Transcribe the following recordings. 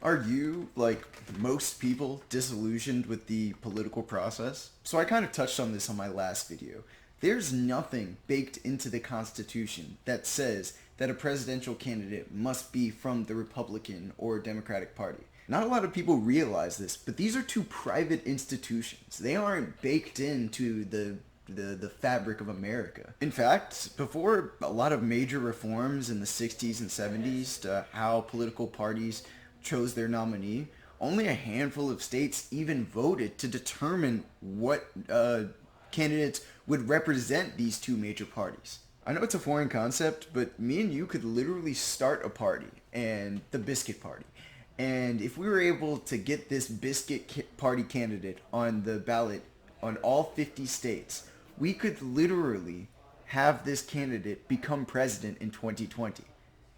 Are you, like most people, disillusioned with the political process? So I kind of touched on this on my last video. There's nothing baked into the Constitution that says that a presidential candidate must be from the Republican or Democratic Party. Not a lot of people realize this, but these are two private institutions. They aren't baked into the fabric of America. In fact, before a lot of major reforms in the 60s and 70s to how political parties chose their nominee, only a handful of states even voted to determine what candidates would represent these two major parties. I know it's a foreign concept, but me and you could literally start a party, and the Biscuit Party. And if we were able to get this Party candidate on the ballot on all 50 states, we could literally have this candidate become president in 2020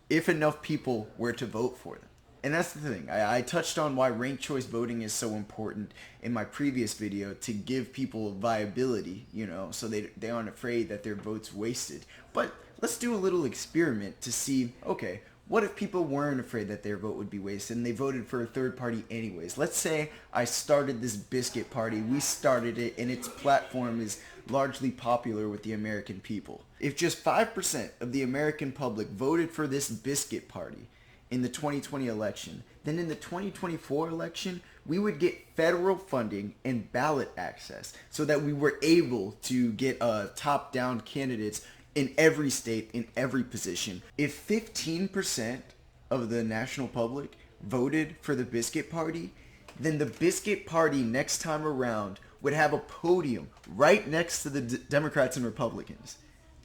if enough people were to vote for them. And that's the thing. I touched on why ranked choice voting is so important in my previous video to give people viability, so they aren't afraid that their vote's wasted. But let's do a little experiment to see, okay, what if people weren't afraid that their vote would be wasted and they voted for a third party anyways? Let's say I started this Biscuit Party, we started it, and its platform is largely popular with the American people. If just 5% of the American public voted for this Biscuit Party in the 2020 election, then in the 2024 election, we would get federal funding and ballot access so that we were able to get top-down candidates in every state, in every position. If 15% of the national public voted for the Biscuit Party, then the Biscuit Party next time around would have a podium right next to the Democrats and Republicans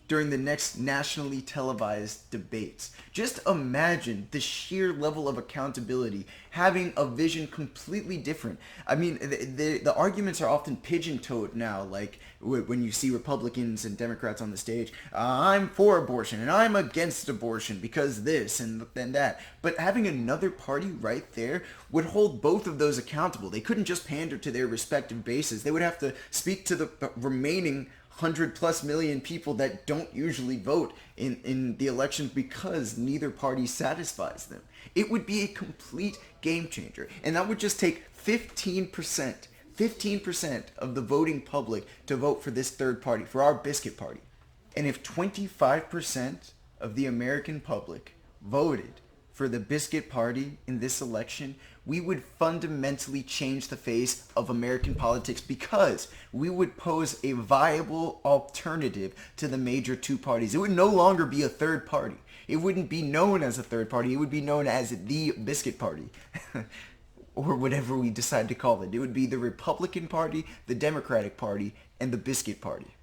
during the next nationally televised debates. Just imagine the sheer level of accountability, having a vision completely different. I mean, the arguments are often pigeon-toed now, like when you see Republicans and Democrats on the stage, I'm for abortion and I'm against abortion because this and that. But having another party right there would hold both of those accountable. They couldn't just pander to their respective bases. They would have to speak to the remaining 100+ million people that don't usually vote in the elections because neither party satisfies them. It would be a complete game changer. And that would just take 15% of the voting public to vote for this third party, for our Biscuit Party. And if 25% of the American public voted for the Biscuit Party in this election, we would fundamentally change the face of American politics because we would pose a viable alternative to the major two parties. It would no longer be a third party. It wouldn't be known as a third party. It would be known as the Biscuit Party. Or whatever we decide to call it. It would be the Republican Party, the Democratic Party, and the Biscuit Party.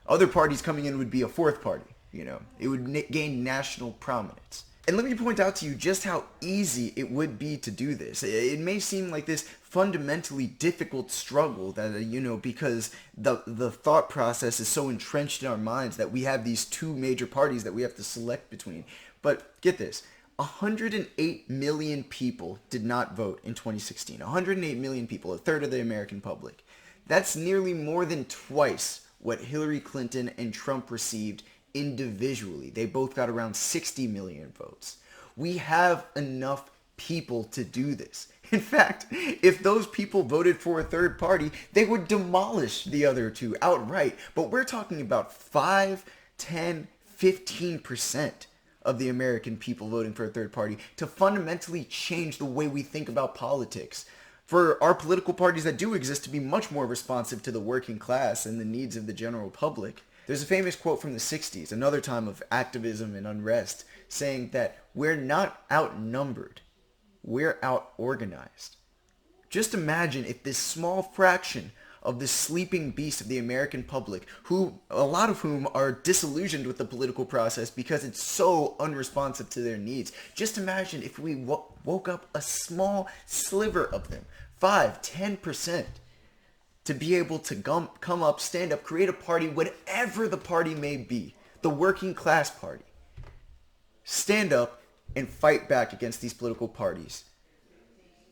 Other parties coming in would be a fourth party. It would gain national prominence. And let me point out to you just how easy it would be to do this. It may seem like this fundamentally difficult struggle that, because the thought process is so entrenched in our minds that we have these two major parties that we have to select between. But get this, 108 million people did not vote in 2016. 108 million people, a third of the American public. That's nearly more than twice what Hillary Clinton and Trump received individually. They both got around 60 million votes. We have enough people to do this. In fact, if those people voted for a third party, they would demolish the other two outright. But we're talking about 5, 10, 15% of the American people voting for a third party to fundamentally change the way we think about politics. For our political parties that do exist to be much more responsive to the working class and the needs of the general public. There's a famous quote from the 60s, another time of activism and unrest, saying that we're not outnumbered, we're out-organized. Just imagine if this small fraction of the sleeping beast of the American public, a lot of whom are disillusioned with the political process because it's so unresponsive to their needs. Just imagine if we woke up a small sliver of them, 5, 10%. To be able to come up, stand up, create a party, whatever the party may be, the working class party. Stand up and fight back against these political parties.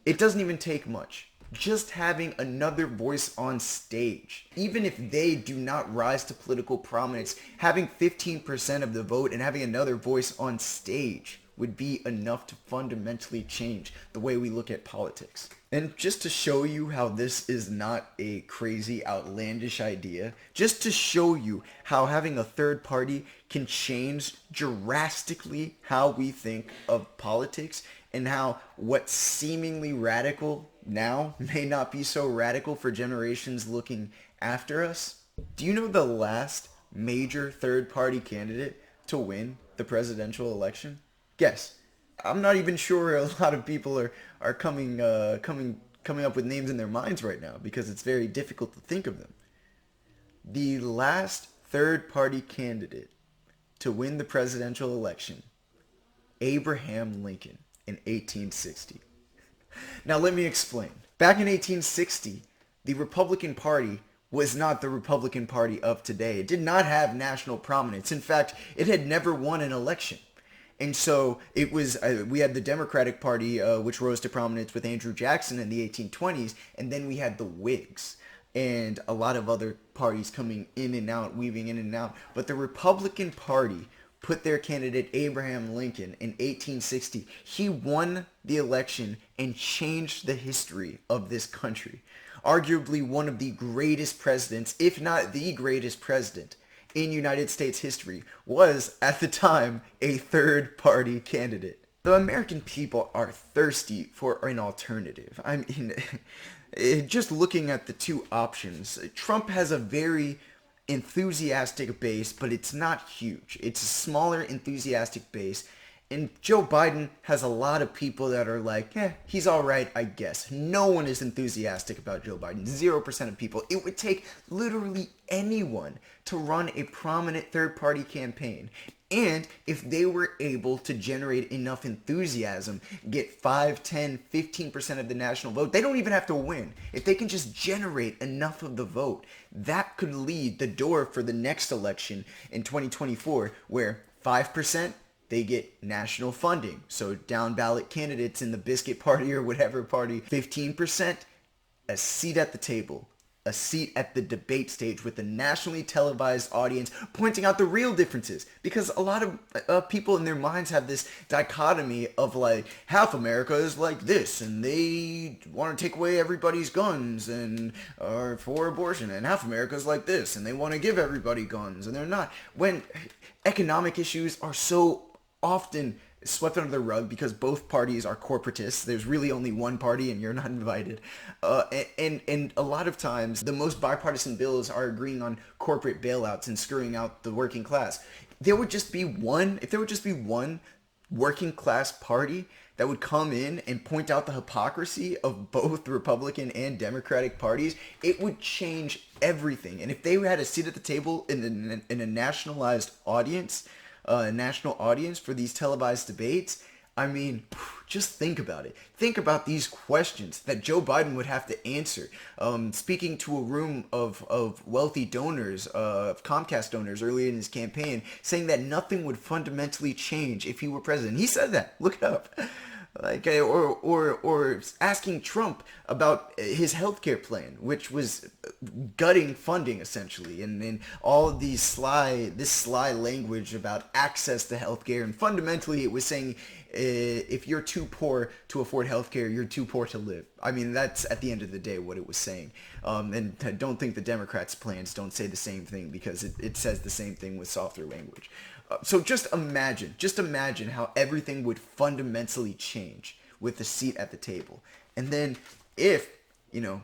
It doesn't even take much. Just having another voice on stage, even if they do not rise to political prominence, having 15% of the vote and having another voice on stage would be enough to fundamentally change the way we look at politics. And just to show you how this is not a crazy, outlandish idea, just to show you how having a third party can change drastically how we think of politics, and how what's seemingly radical now may not be so radical for generations looking after us. Do you know the last major third party candidate to win the presidential election? Guess. I'm not even sure a lot of people are coming up with names in their minds right now because it's very difficult to think of them. The last third party candidate to win the presidential election, Abraham Lincoln in 1860. Now let me explain. Back in 1860, the Republican Party was not the Republican Party of today. It did not have national prominence. In fact, it had never won an election. And so it was, we had the Democratic Party, which rose to prominence with Andrew Jackson in the 1820s, and then we had the Whigs and a lot of other parties coming in and out, weaving in and out. But the Republican Party put their candidate Abraham Lincoln in 1860. He won the election and changed the history of this country. Arguably one of the greatest presidents, if not the greatest president in United States history, was at the time a third party candidate. The American people are thirsty for an alternative. I mean, just looking at the two options, Trump has a very enthusiastic base, but it's not huge. It's a smaller enthusiastic base. And Joe Biden has a lot of people that are like, he's all right, I guess. No one is enthusiastic about Joe Biden. 0% of people. It would take literally anyone to run a prominent third-party campaign. And if they were able to generate enough enthusiasm, get 5, 10, 15% of the national vote, they don't even have to win. If they can just generate enough of the vote, that could lead the door for the next election in 2024, where 5%, they get national funding. So down ballot candidates in the biscuit party or whatever party, 15%, a seat at the table, a seat at the debate stage with a nationally televised audience pointing out the real differences. Because a lot of people in their minds have this dichotomy of like, half America is like this and they want to take away everybody's guns and are for abortion, and half America is like this and they want to give everybody guns and they're not. When economic issues are so often swept under the rug because both parties are corporatists. There's really only one party and you're not invited. And a lot of times the most bipartisan bills are agreeing on corporate bailouts and screwing out the working class. If there would just be one working class party that would come in and point out the hypocrisy of both Republican and Democratic parties, it would change everything. And if they had a seat at the table in a nationalized audience, a national audience for these televised debates, I mean, just think about it. Think about these questions that Joe Biden would have to answer. Speaking to a room of wealthy donors, of Comcast donors earlier in his campaign, saying that nothing would fundamentally change if he were president. He said that. Look it up. Like, or asking Trump about his healthcare plan, which was gutting funding essentially, and all of this sly language about access to healthcare, and fundamentally it was saying if you're too poor to afford healthcare, you're too poor to live. I mean, that's at the end of the day what it was saying. And I don't think the Democrats' plans don't say the same thing, because it says the same thing with softer language. So just imagine how everything would fundamentally change with the seat at the table. And then if,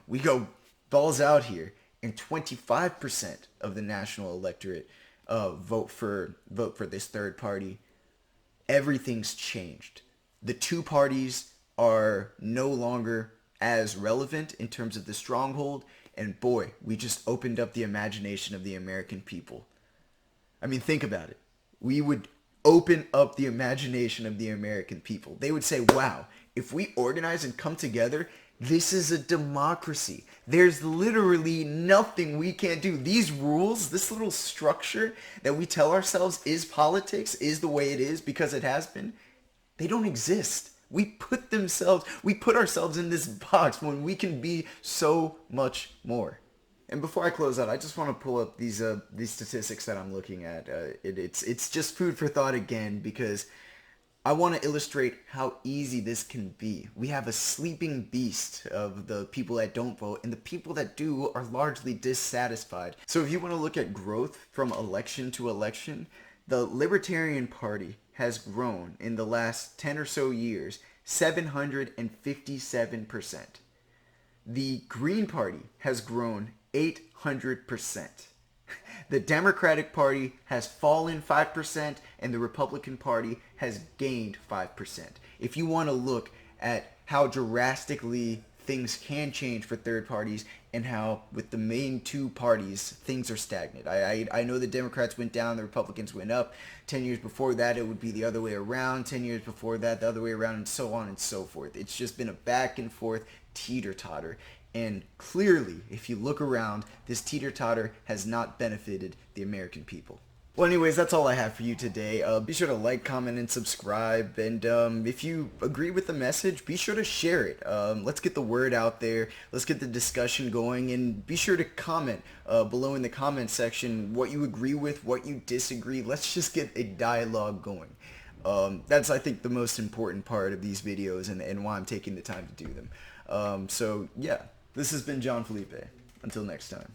we go balls out here and 25% of the national electorate vote for this third party, everything's changed. The two parties are no longer as relevant in terms of the stronghold, and boy, we just opened up the imagination of the American people. I mean, think about it. We would open up the imagination of the American people. They would say, wow, if we organize and come together, this is a democracy. There's literally nothing we can't do. These rules, this little structure that we tell ourselves is politics, is the way it is because it has been, they don't exist. We put ourselves in this box when we can be so much more. And before I close out, I just want to pull up these statistics that I'm looking at. It's just food for thought again, because I want to illustrate how easy this can be. We have a sleeping beast of the people that don't vote, and the people that do are largely dissatisfied. So if you want to look at growth from election to election, the Libertarian Party has grown in the last 10 or so years 757%. The Green Party has grown 800%. The Democratic Party has fallen 5% and the Republican Party has gained 5%. If you want to look at how drastically things can change for third parties and how with the main two parties things are stagnant. I know the Democrats went down, the Republicans went up. 10 years before that it would be the other way around. 10 years before that the other way around, and so on and so forth. It's just been a back and forth teeter-totter. And clearly, if you look around, this teeter-totter has not benefited the American people. Well, anyways, that's all I have for you today. Be sure to like, comment, and subscribe. And if you agree with the message, be sure to share it. Let's get the word out there. Let's get the discussion going. And be sure to comment below in the comment section what you agree with, what you disagree. Let's just get a dialogue going. That's, I think, the most important part of these videos and why I'm taking the time to do them. So, yeah. This has been John Felipe. Until next time.